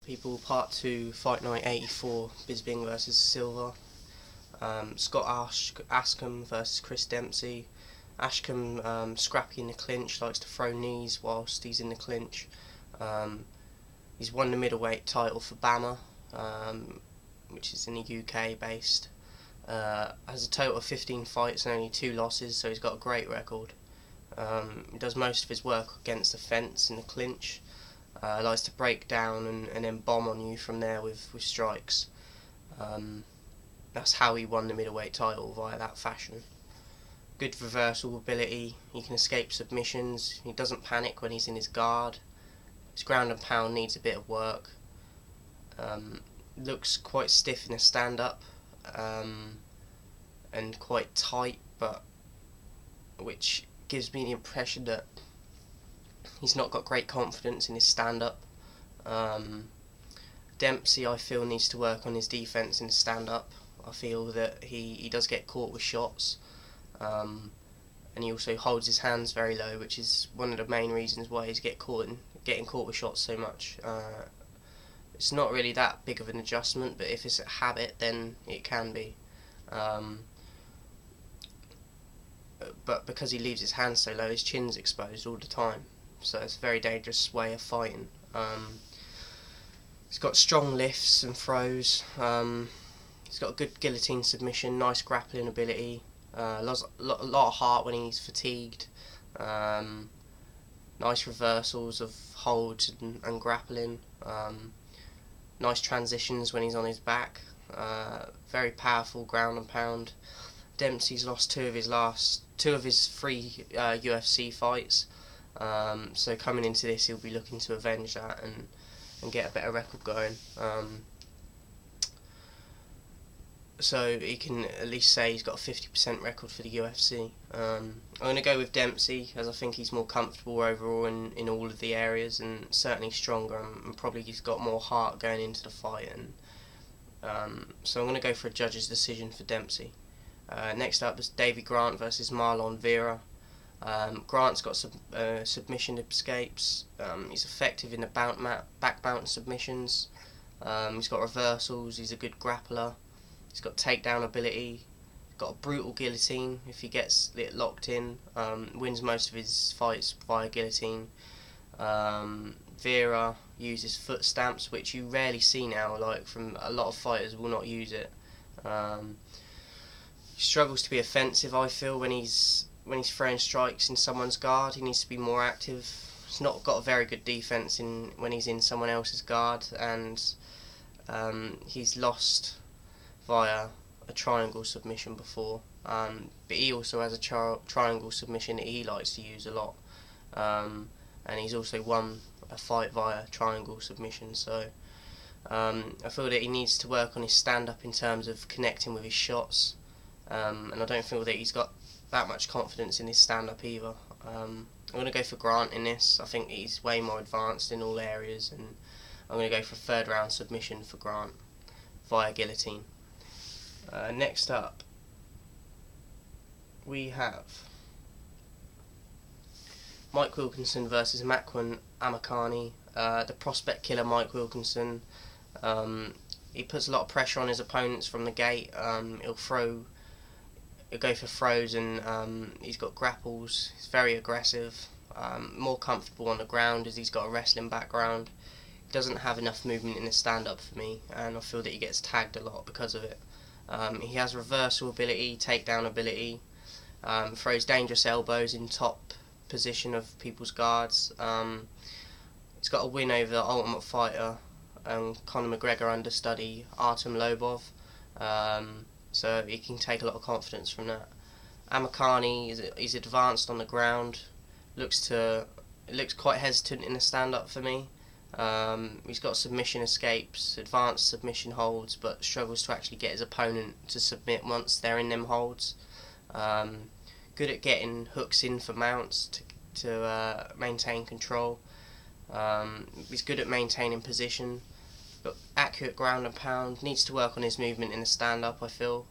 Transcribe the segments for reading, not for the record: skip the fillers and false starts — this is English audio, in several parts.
People, Part 2, Fight Night 84, Bisping versus Silva. Scott Ashcombe versus Chris Dempsey. Ashcombe, scrappy in the clinch, likes to throw knees whilst he's in the clinch. He's won the middleweight title for BAMMA, which is in the UK based. Has a total of 15 fights and only 2 losses, so he's got a great record. He does most of his work against the fence in the clinch. Likes to break down and then bomb on you from there with strikes. That's how he won the middleweight title, via that fashion. Good reversal ability, he can escape submissions, he doesn't panic when he's in his guard. His ground and pound needs a bit of work. Looks quite stiff in a stand-up, and quite tight, but which gives me the impression that he's not got great confidence in his stand-up. Dempsey, I feel, needs to work on his defence in the stand-up. I feel that he does get caught with shots, and he also holds his hands very low, which is one of the main reasons why he's getting caught with shots so much. It's not really that big of an adjustment, but if it's a habit, then it can be. But because he leaves his hands so low, his chin's exposed all the time, so it's a very dangerous way of fighting. He's got strong lifts and throws. He's got a good guillotine submission, nice grappling ability, a lot of heart when he's fatigued, nice reversals of holds and grappling, nice transitions when he's on his back, very powerful ground and pound. Dempsey's lost two of his 3 UFC fights, so coming into this he'll be looking to avenge that and get a better record going. So he can at least say he's got a 50% record for the UFC. I'm going to go with Dempsey, as I think he's more comfortable overall in all of the areas, and certainly stronger, and probably he's got more heart going into the fight. So I'm going to go for a judge's decision for Dempsey. Next up is Davy Grant versus Marlon Vera. Grant's got submission escapes. He's effective in the back mount submissions. He's got reversals. He's a good grappler. He's got takedown ability. He's got a brutal guillotine if he gets it locked in. Wins most of his fights via guillotine. Vera uses foot stamps, which you rarely see now. Like, from a lot of fighters will not use it. He struggles to be offensive, I feel, when he's throwing strikes in someone's guard. He needs to be more active. He's not got a very good defense when he's in someone else's guard, and he's lost via a triangle submission before. But he also has a triangle submission that he likes to use a lot, and he's also won a fight via triangle submission. So I feel that he needs to work on his stand-up in terms of connecting with his shots. And I don't feel that he's got that much confidence in his stand-up either. I'm going to go for Grant in this. I think he's way more advanced in all areas, and I'm going to go for a 3rd round submission for Grant via guillotine. Next up, we have Mike Wilkinson versus Makwan Amakani. The prospect killer Mike Wilkinson. He puts a lot of pressure on his opponents from the gate. He'll go for throws, and he's got grapples. He's very aggressive, more comfortable on the ground as he's got a wrestling background. He doesn't have enough movement in the stand-up for me, and I feel that he gets tagged a lot because of it. He has reversal ability, takedown ability, throws dangerous elbows in top position of people's guards. He's got a win over the Ultimate Fighter and Conor McGregor understudy Artem Lobov. So he can take a lot of confidence from that. Amakani, he's advanced on the ground. Looks quite hesitant in the stand-up for me. He's got submission escapes, advanced submission holds, but struggles to actually get his opponent to submit once they're in them holds. Good at getting hooks in for mounts to maintain control. He's good at maintaining position. Got accurate ground and pound, needs to work on his movement in the stand-up, I feel.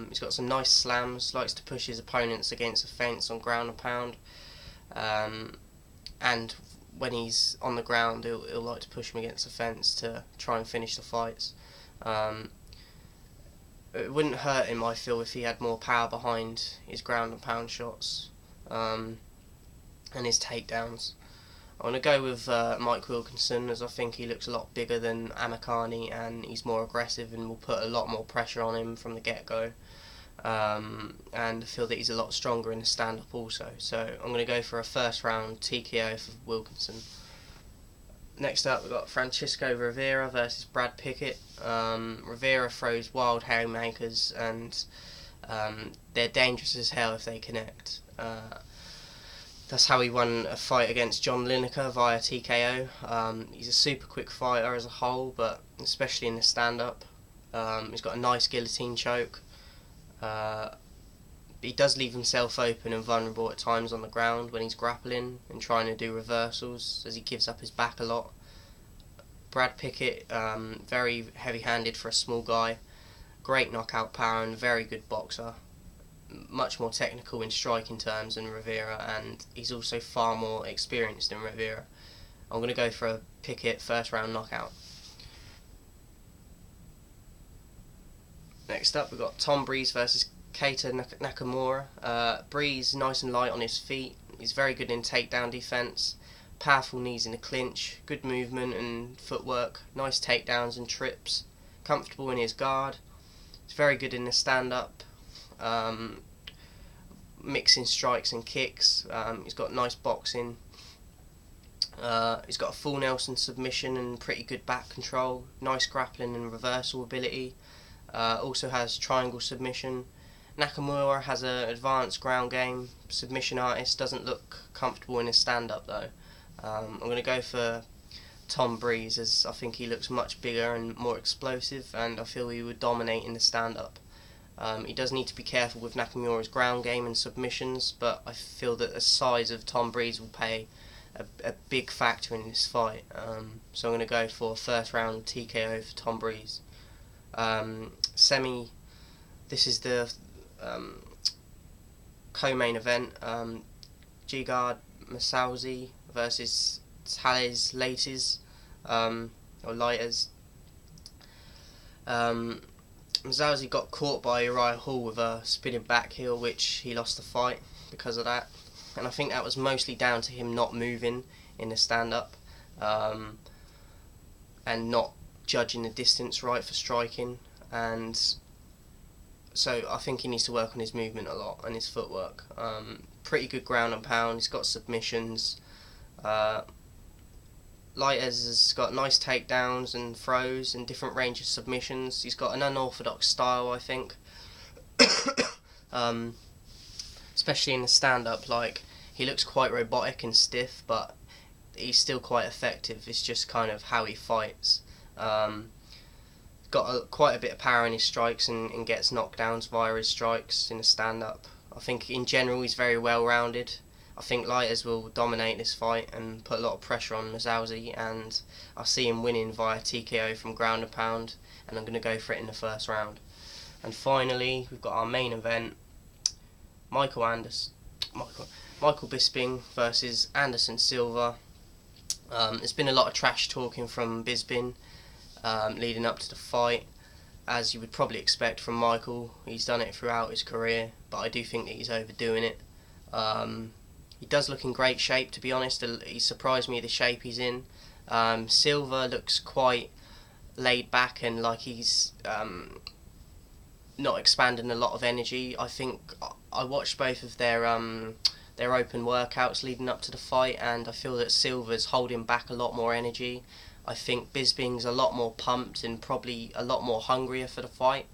He's got some nice slams, likes to push his opponents against the fence on ground and pound. And when he's on the ground, he'll like to push him against the fence to try and finish the fights. Um, it wouldn't hurt him, I feel, if he had more power behind his ground and pound shots and his takedowns. I'm going to go with Mike Wilkinson, as I think he looks a lot bigger than Amakani, and he's more aggressive and will put a lot more pressure on him from the get-go. And I feel that he's a lot stronger in the stand-up also. So I'm going to go for a first round TKO for Wilkinson. Next up, we've got Francisco Rivera versus Brad Pickett. Rivera throws wild haymakers, and they're dangerous as hell if they connect. That's how he won a fight against John Lineker via TKO. He's a super quick fighter as a whole, but especially in the stand-up. He's got a nice guillotine choke. He does leave himself open and vulnerable at times on the ground when he's grappling and trying to do reversals, as he gives up his back a lot. Brad Pickett, very heavy-handed for a small guy. Great knockout power and very good boxer. Much more technical in striking terms than Rivera, and he's also far more experienced than Rivera. I'm going to go for a Pickett first round knockout. Next up, we've got Tom Breeze versus Keita Nakamura. Breeze, nice and light on his feet. He's very good in takedown defense. Powerful knees in the clinch. Good movement and footwork. Nice takedowns and trips. Comfortable in his guard. He's very good in the stand-up. Mixing strikes and kicks. He's got nice boxing. He's got a full Nelson submission and pretty good back control. Nice grappling and reversal ability. Also has triangle submission. Nakamura has an advanced ground game. Submission artist, doesn't look comfortable in his stand-up though. I'm going to go for Tom Breeze, as I think he looks much bigger and more explosive, and I feel he would dominate in the stand-up. He does need to be careful with Nakamura's ground game and submissions, but I feel that the size of Tom Breeze will play a big factor in this fight. So I'm going to go for first round TKO for Tom Breeze. This is the co-main event. Gegard Mousasi versus Thales Leites, or Leites. Mousasi got caught by Uriah Hall with a spinning back heel, which he lost the fight because of that. And I think that was mostly down to him not moving in the stand-up and not judging the distance right for striking. And so I think he needs to work on his movement a lot and his footwork. Pretty good ground and pound. He's got submissions. Leites has got nice takedowns and throws and different range of submissions. He's got an unorthodox style, I think. Especially in the stand-up, like, he looks quite robotic and stiff, but he's still quite effective. It's just kind of how he fights. Got quite a bit of power in his strikes and gets knockdowns via his strikes in the stand-up. I think in general he's very well-rounded. I think Leites will dominate this fight and put a lot of pressure on Mousasi, and I see him winning via TKO from ground and pound, and I'm going to go for it in the first round. And finally, we've got our main event, Michael Bisping versus Anderson Silva. There's been a lot of trash talking from Bisping leading up to the fight, as you would probably expect from Michael. He's done it throughout his career, but I do think that he's overdoing it. He does look in great shape, to be honest. He surprised me the shape he's in. Silva looks quite laid back and like he's not expanding a lot of energy. I think I watched both of their open workouts leading up to the fight, and I feel that Silva's holding back a lot more energy. I think Bisping's a lot more pumped and probably a lot more hungrier for the fight.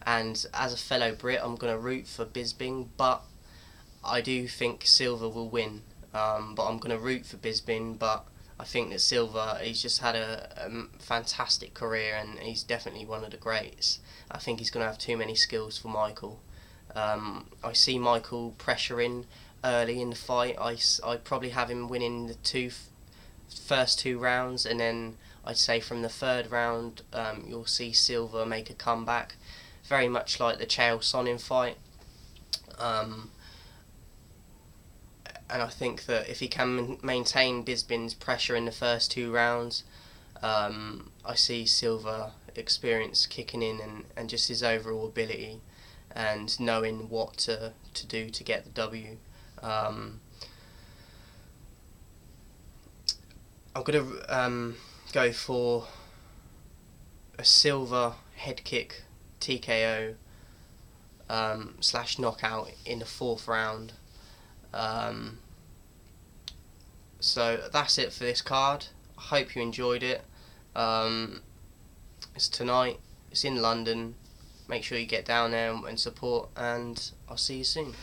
And as a fellow Brit, I'm going to root for Bisping, but I do think Silva will win. But I'm going to root for Bisping, but I think that Silva, he's just had a fantastic career and he's definitely one of the greats. I think he's going to have too many skills for Michael. I see Michael pressuring early in the fight. I'd probably have him winning the first two rounds, and then I'd say from the third round you'll see Silva make a comeback, very much like the Chael Sonnen fight. and I think that if he can maintain Bisping's pressure in the first 2 rounds, I see Silva experience kicking in, and just his overall ability and knowing what to do to get the W. I'm going to go for a Silva head kick TKO / knockout in the 4th round. So that's it for this card. I hope you enjoyed it. It's tonight, it's in London. Make sure you get down there and support, and I'll see you soon.